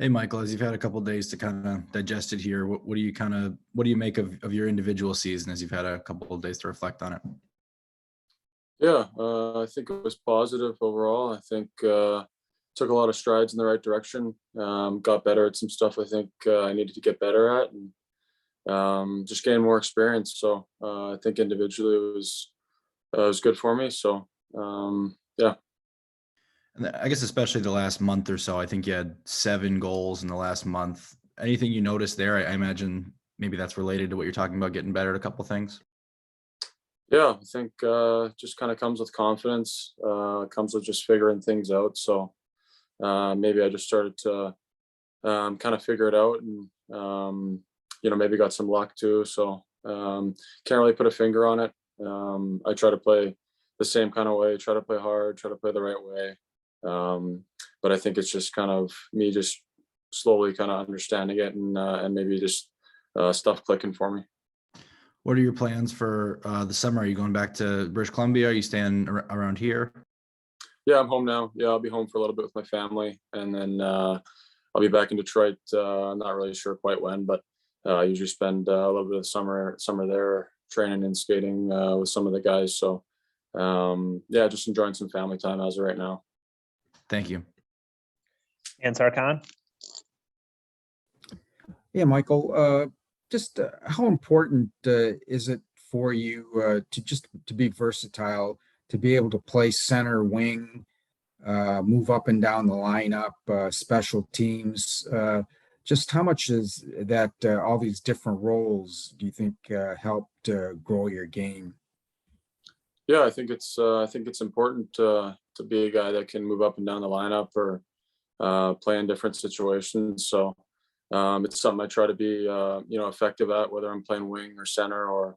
Hey, Michael, as you've had a couple of days to kind of digest it here, what do you make of your individual season as you've had a couple of days to reflect on it? Yeah, I think it was positive overall. I think took a lot of strides in the right direction. Got better at some stuff I think I needed to get better at, and just gained more experience. So I think individually it was good for me. So yeah. And I guess especially the last month or so, I think you had 7 goals in the last month. Anything you noticed there? I imagine maybe that's related to what you're talking about, getting better at a couple of things. Yeah, I think just kind of comes with confidence, comes with just figuring things out. So maybe I just started to kind of figure it out, and maybe got some luck too. So can't really put a finger on it. I try to play the same kind of way, try to play hard, try to play the right way. But I think it's just kind of me just slowly kind of understanding it, and maybe just stuff clicking for me. What are your plans for the summer? Are you going back to British Columbia? Are you staying around here? Yeah, I'm home now. Yeah, I'll be home for a little bit with my family, and then I'll be back in Detroit. I'm not really sure quite when, but I usually spend a little bit of summer there training and skating with some of the guys. So yeah, just enjoying some family time as of right now. Thank you. And Sarkhan? Yeah, Michael, just how important is it for you to be versatile, to be able to play center, wing, move up and down the lineup, special teams? Just how much is that all these different roles do you think helped grow your game? Yeah, I think it's important to be a guy that can move up and down the lineup or play in different situations. So it's something I try to be effective at, whether I'm playing wing or center or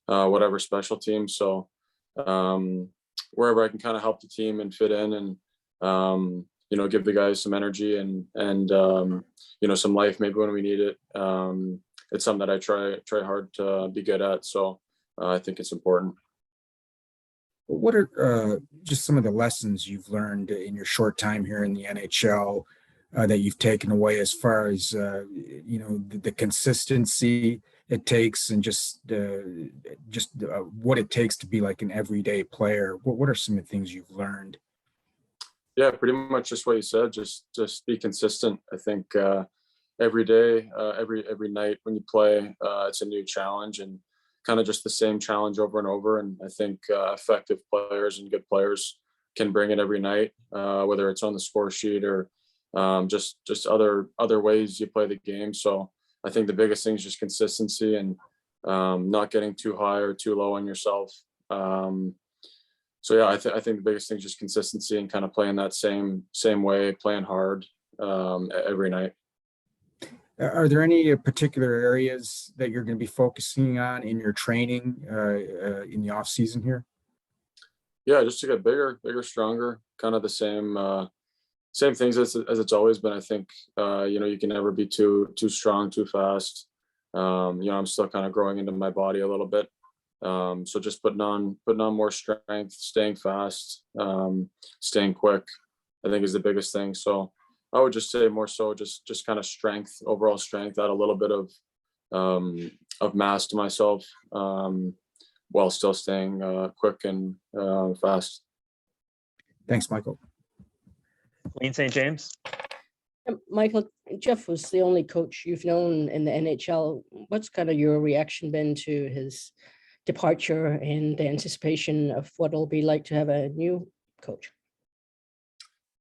whatever special team. So wherever I can kind of help the team and fit in, and give the guys some energy and some life maybe when we need it. It's something that I try hard to be good at. So I think it's important. What are just some of the lessons you've learned in your short time here in the NHL that you've taken away as far as the consistency it takes, and just what it takes to be like an everyday player? What are some of the things you've learned? Yeah, pretty much just what you said. Just be consistent. I think every day, every night when you play, it's a new challenge, and kind of just the same challenge over and over. And I think effective players and good players can bring it every night, whether it's on the score sheet or just other ways you play the game. So I think the biggest thing is just consistency, and not getting too high or too low on yourself. So yeah, I think the biggest thing is just consistency and kind of playing that same way, playing hard every night. Are there any particular areas that you're going to be focusing on in your training in the off season here? Yeah, just to get bigger, stronger, kind of the same things as it's always been. I think you can never be too strong, too fast. I'm still kind of growing into my body a little bit. So just putting on more strength, staying fast, staying quick, I think is the biggest thing. So I would just say more so just kind of strength, overall strength, add a little bit of mass to myself, while still staying quick and fast. Thanks, Michael. Wayne St. James? Michael, Jeff was the only coach you've known in the NHL. What's kind of your reaction been to his departure and the anticipation of what it'll be like to have a new coach?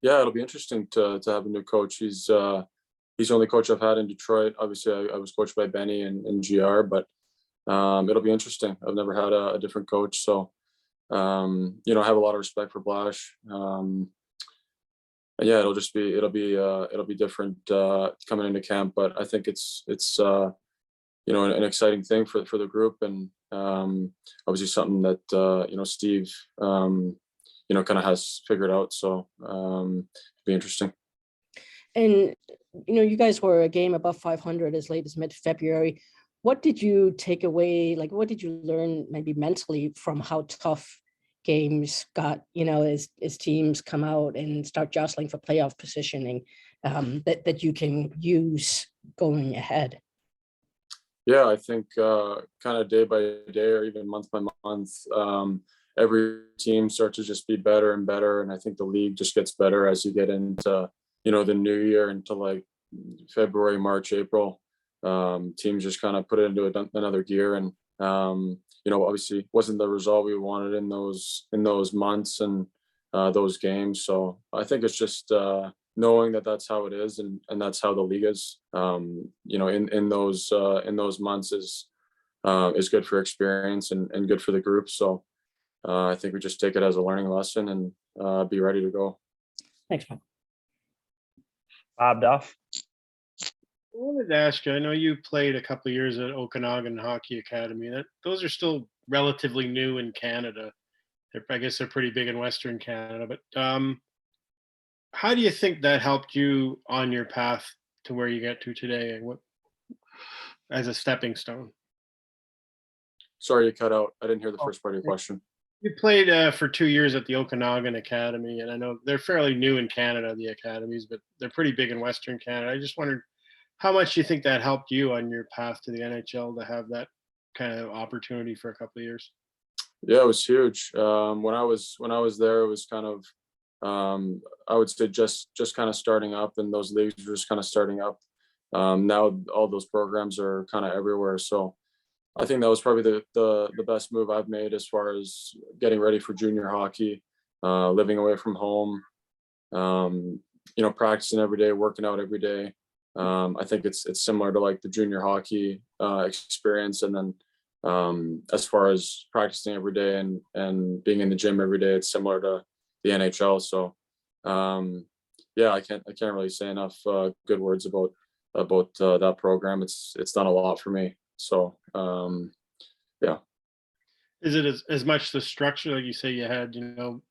Yeah, it'll be interesting to have a new coach. He's the only coach I've had in Detroit. Obviously, I was coached by Benny and GR, but it'll be interesting. I've never had a different coach, so I have a lot of respect for Blash. And yeah, it'll be different coming into camp, but I think it's an exciting thing for the group, and obviously something that Steve kind of has figured out. So it'll be interesting. And you guys were a game above 500 as late as mid-February. What did you take away? Like, what did you learn maybe mentally from how tough games got, as teams come out and start jostling for playoff positioning, that you can use going ahead? Yeah, I think kind of day by day or even month by month, every team starts to just be better and better. And I think the league just gets better as you get into, the new year, into like February, March, April. Teams just kind of put it into another gear. And, obviously wasn't the result we wanted in those months and those games. So I think it's just knowing that that's how it is, and that's how the league is. In those months is good for experience and good for the group. So I think we just take it as a learning lesson and be ready to go. Thanks, Mike. Bob Duff. I wanted to ask you, I know you played a couple of years at Okanagan Hockey Academy. Those are still relatively new in Canada. I guess they're pretty big in Western Canada. But how do you think that helped you on your path to where you get to today, and what as a stepping stone? Sorry, you cut out. I didn't hear the first part of your question. You played for 2 years at the Okanagan Academy, and I know they're fairly new in Canada, the academies, but they're pretty big in Western Canada. I just wondered how much you think that helped you on your path to the NHL to have that kind of opportunity for a couple of years. Yeah, it was huge. When I was there, it was kind of I would say just kind of starting up, and those leagues were just kind of starting up. Now all those programs are kind of everywhere. So I think that was probably the best move I've made as far as getting ready for junior hockey, living away from home, practicing every day, working out every day. I think it's similar to like the junior hockey experience. And then as far as practicing every day and being in the gym every day, it's similar to the NHL. So yeah, I can't really say enough good words about that program. It's done a lot for me. So yeah. Is it as much the structure, like you say you had,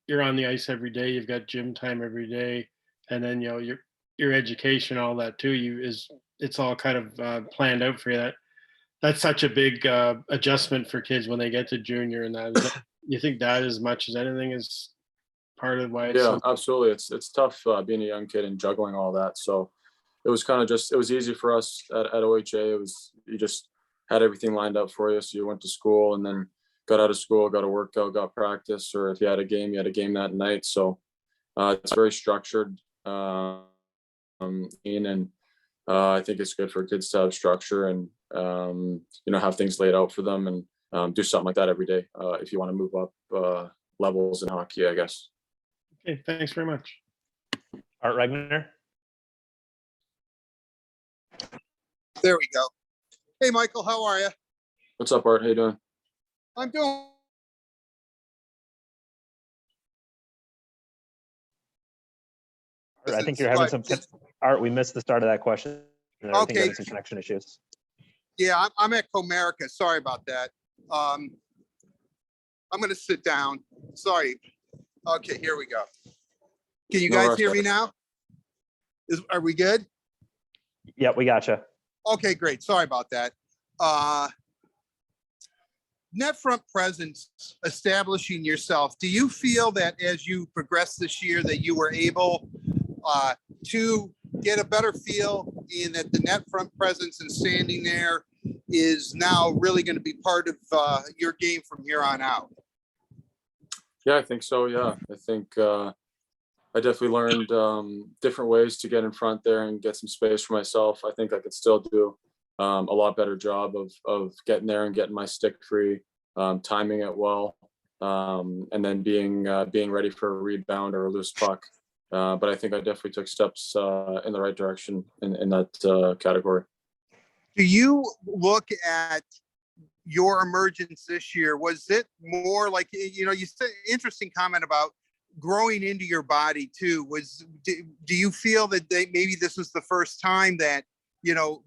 you're on the ice every day, you've got gym time every day, and then your education, all that too, it's all kind of planned out for you. That's such a big adjustment for kids when they get to junior, and you think that as much as anything is part of why it's absolutely. It's tough being a young kid and juggling all that. So it was kind of it was easy for us at OHA. You just had everything lined up for you. So you went to school and then got out of school, got a workout, got practice, or if you had a game that night. So it's very structured. I think it's good for kids to have structure and have things laid out for them, and do something like that every day if you want to move up levels in hockey, I guess. Okay, thanks very much. Art Regner. There we go. Hey, Michael, how are you? What's up, Art? How you doing? I'm doing. I think you're having some Art. We missed the start of that question. I think you're having some connection issues. Yeah, I'm at Comerica. Sorry about that. I'm going to sit down. Sorry. Okay, here we go. Can you guys hear me now? Are we good? Yep, we gotcha. Okay, great. Sorry about that. Net front presence, establishing yourself. Do you feel that as you progress this year that you were able to get a better feel in that the net front presence and standing there is now really going to be part of your game from here on out? Yeah, I think so. Yeah, I think I definitely learned different ways to get in front there and get some space for myself. I think I could still do a lot better job of getting there and getting my stick free, timing it well, and then being ready for a rebound or a loose puck. But I think I definitely took steps in the right direction in that category. Do you look at your emergence this year? Was it more like, you said interesting comment about growing into your body too? Do you feel that maybe this was the first time that,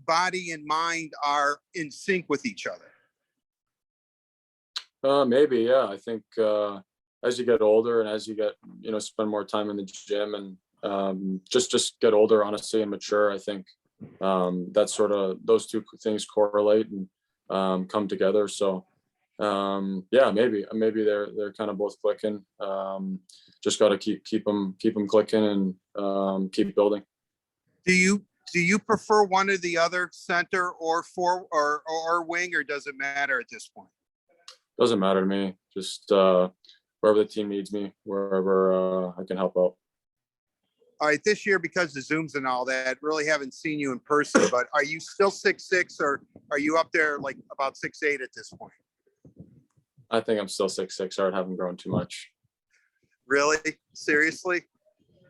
body and mind are in sync with each other? Maybe, yeah. I think as you get older and as you get, spend more time in the gym and just get older, honestly, and mature, I think that's sort of, those two things correlate and come together. So yeah, maybe they're kind of both clicking. Just got to keep them clicking and keep building. Do you prefer one or the other, center or or wing, or does it matter at this point? Doesn't matter to me. Just wherever the team needs me, wherever I can help out. All right, this year, because of Zooms and all that, really haven't seen you in person, but are you still 6'6", or are you up there like about 6'8" at this point? I think I'm still 6'6". I haven't grown too much. Really? Seriously?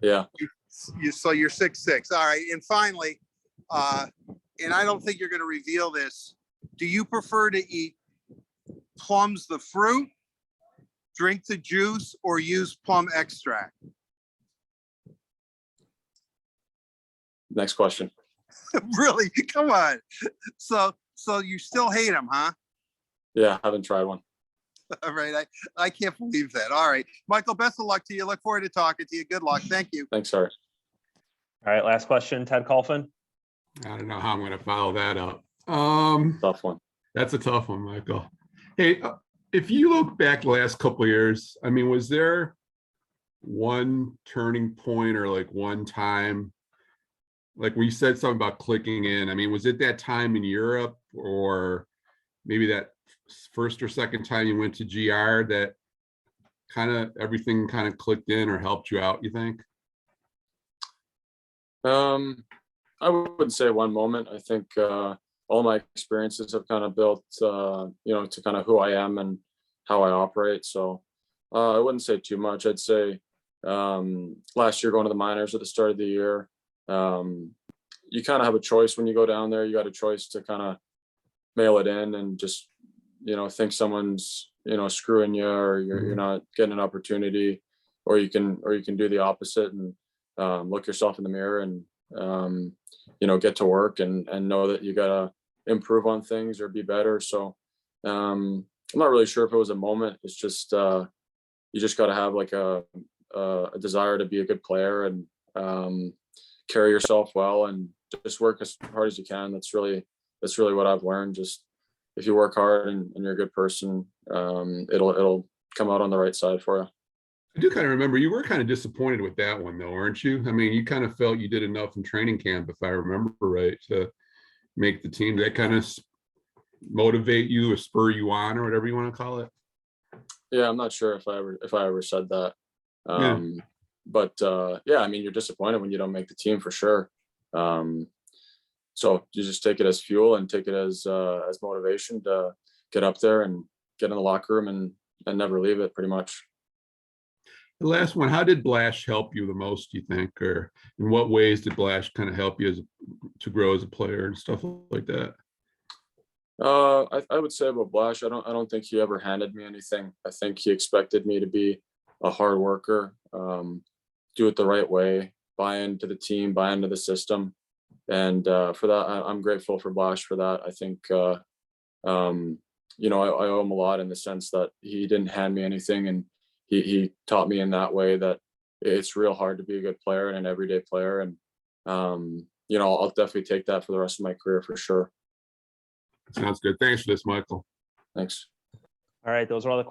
Yeah. So you're 6'6". All right. And finally, and I don't think you're going to reveal this. Do you prefer to eat plums, the fruit, drink the juice, or use plum extract? Next question. Really? Come on. So you still hate them, huh? Yeah, haven't tried one. All right. I can't believe that. All right. Michael, best of luck to you. Look forward to talking to you. Good luck. Thank you. Thanks, sorry. All right, last question, Ted Colfin. I don't know how I'm going to follow that up. Tough one. That's a tough one, Michael. Hey, if you look back the last couple of years, I mean, was there one turning point or like one time, like where you said something about clicking in? I mean, was it that time in Europe, or maybe that first or second time you went to GR that kind of everything kind of clicked in or helped you out, you think? I wouldn't say one moment. I think all my experiences have kind of built, to kind of who I am and how I operate. So I wouldn't say too much. I'd say last year going to the minors at the start of the year, you kind of have a choice when you go down there. You got a choice to kind of mail it in and just, think someone's, screwing you, or you're not getting an opportunity, or you can do the opposite and look yourself in the mirror and get to work and know that you gotta improve on things or be better. So I'm not really sure if it was a moment. It's just you just got to have like a desire to be a good player and carry yourself well and just work as hard as you can. That's really what I've learned. Just if you work hard and you're a good person, it'll come out on the right side for you. I do kind of remember you were kind of disappointed with that one, though, aren't you? I mean, you kind of felt you did enough in training camp, if I remember right, to make the team. Did that kind of motivate you or spur you on, or whatever you want to call it? Yeah, I'm not sure if I ever said that. But yeah, I mean, you're disappointed when you don't make the team for sure. So you just take it as fuel and take it as motivation to get up there and get in the locker room and never leave it, pretty much. The last one, how did Blash help you the most, do you think? Or in what ways did Blash kind of help you to grow as a player and stuff like that? I would say about Blash, I don't think he ever handed me anything. I think he expected me to be a hard worker, do it the right way, buy into the team, buy into the system. And for that, I'm grateful for Blash for that. I think, I owe him a lot in the sense that he didn't hand me anything, and he taught me in that way that it's real hard to be a good player and an everyday player. And, I'll definitely take that for the rest of my career for sure. Sounds good. Thanks for this, Michael. Thanks. All right, those are all the